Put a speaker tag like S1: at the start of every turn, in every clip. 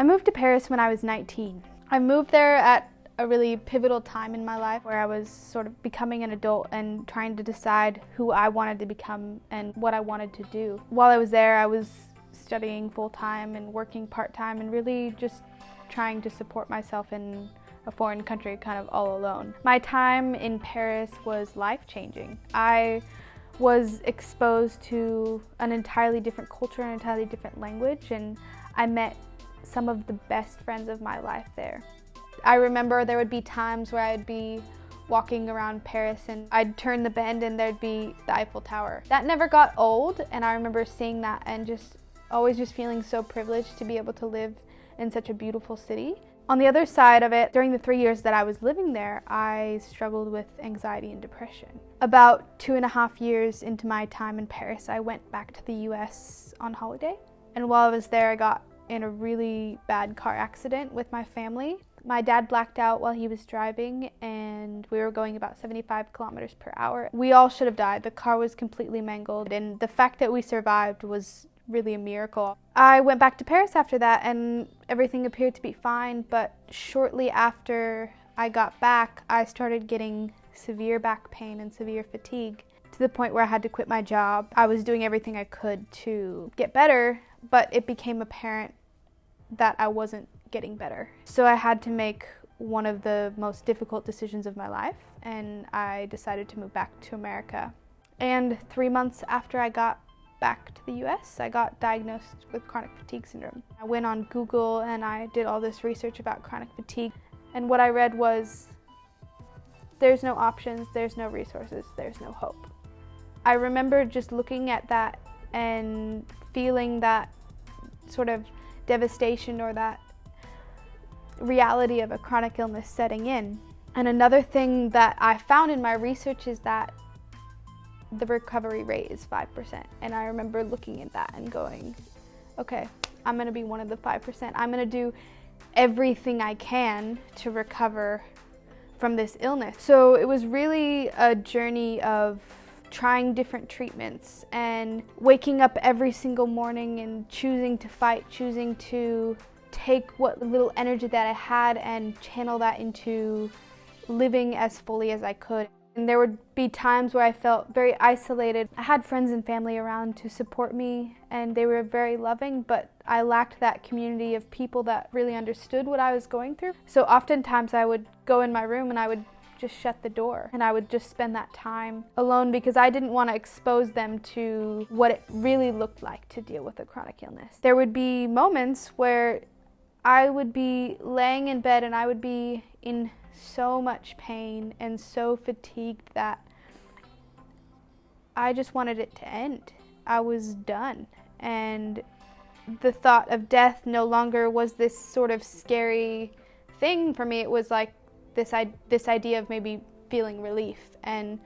S1: moved to Paris when I was 19. I moved there at a really pivotal time in my life where I was sort of becoming an adult and trying to decide who I wanted to become and what I wanted to do. While I was there, I was studying full-time and working part-time and really just trying to support myself in a foreign country kind of all alone. My time in Paris was life-changing. I was exposed to an entirely different culture, an entirely different language, and I met some of the best friends of my life there. I remember there would be times where I'd be walking around Paris and I'd turn the bend and there'd be the Eiffel Tower. That never got old, and I remember seeing that and always feeling so privileged to be able to live in such a beautiful city. On the other side of it, during the 3 years that I was living there, I struggled with anxiety and depression. About 2.5 years into my time in Paris, I went back to the US on holiday. And while I was there, I got in a really bad car accident with my family. My dad blacked out while he was driving, and we were going about 75 kilometers per hour. We all should have died. The car was completely mangled, and the fact that we survived was really a miracle. I went back to Paris after that, and everything appeared to be fine, but shortly after I got back, I started getting severe back pain and severe fatigue to the point where I had to quit my job. I was doing everything I could to get better, but it became apparent that I wasn't getting better. So I had to make one of the most difficult decisions of my life, and I decided to move back to America. And 3 months after I got back to the US, I got diagnosed with chronic fatigue syndrome. I went on Google and I did all this research about chronic fatigue, and what I read was, there's no options, there's no resources, there's no hope. I remember just looking at that and feeling that sort of devastation or that reality of a chronic illness setting in. And another thing that I found in my research is that the recovery rate is 5%. And I remember looking at that and going, okay, I'm gonna be one of the 5%. I'm gonna do everything I can to recover from this illness. So it was really a journey of trying different treatments and waking up every single morning and choosing to fight, choosing to take what little energy that I had and channel that into living as fully as I could. And there would be times where I felt very isolated. I had friends and family around to support me, and they were very loving, but I lacked that community of people that really understood what I was going through. So oftentimes I would go in my room and I would just shut the door, and I would just spend that time alone because I didn't want to expose them to what it really looked like to deal with a chronic illness. There would be moments where I would be laying in bed and I would be in so much pain and so fatigued that I just wanted it to end. I was done, and the thought of death no longer was this sort of scary thing for me. It was like this idea of maybe feeling relief, and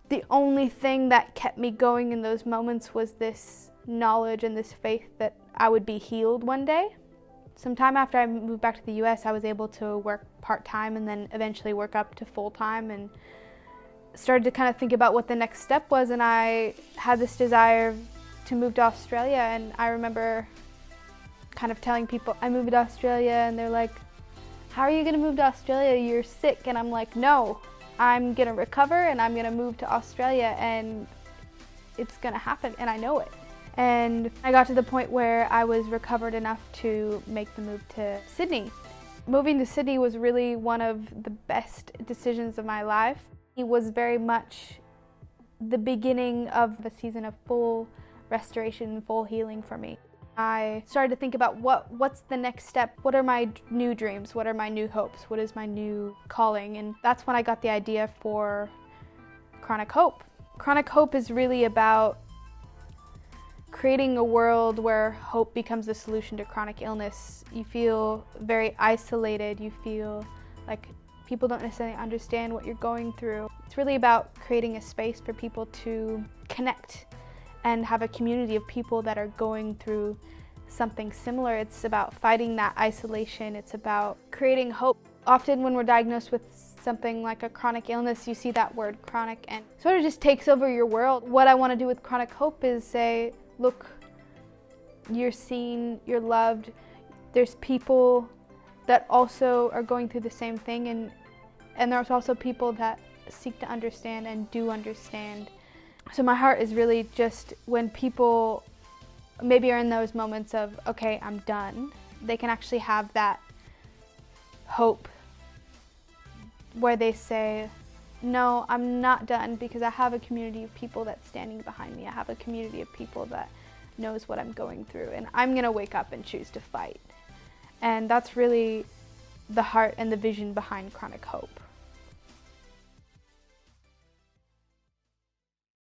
S1: the only thing that kept me going in those moments was this knowledge and this faith that I would be healed one day. Sometime after I moved back to the US, I was able to work part-time and then eventually work up to full-time, and started to kind of think about what the next step was, and I had this desire to move to Australia. And I remember kind of telling people I moved to Australia, and they're like, how are you gonna move to Australia? You're sick. And I'm like, no, I'm gonna recover and I'm gonna move to Australia, and it's gonna happen, and I know it. And I got to the point where I was recovered enough to make the move to Sydney. Moving to Sydney was really one of the best decisions of my life. It was very much the beginning of a season of full restoration, full healing for me. I started to think about what's the next step? What are my new dreams? What are my new hopes? What is my new calling? And that's when I got the idea for Chronic Hope. Chronic Hope is really about creating a world where hope becomes the solution to chronic illness. You feel very isolated. You feel like people don't necessarily understand what you're going through. It's really about creating a space for people to connect and have a community of people that are going through something similar. It's about fighting that isolation. It's about creating hope. Often when we're diagnosed with something like a chronic illness, you see that word chronic and sort of just takes over your world. What I want to do with Chronic Hope is say, look, you're seen, you're loved, there's people that also are going through the same thing, and there's also people that seek to understand and do understand. So my heart is really just when people maybe are in those moments of, okay, I'm done, they can actually have that hope where they say, no, I'm not done, because I have a community of people that's standing behind me. I have a community of people that knows what I'm going through, and I'm gonna wake up and choose to fight. And that's really the heart and the vision behind Chronic Hope.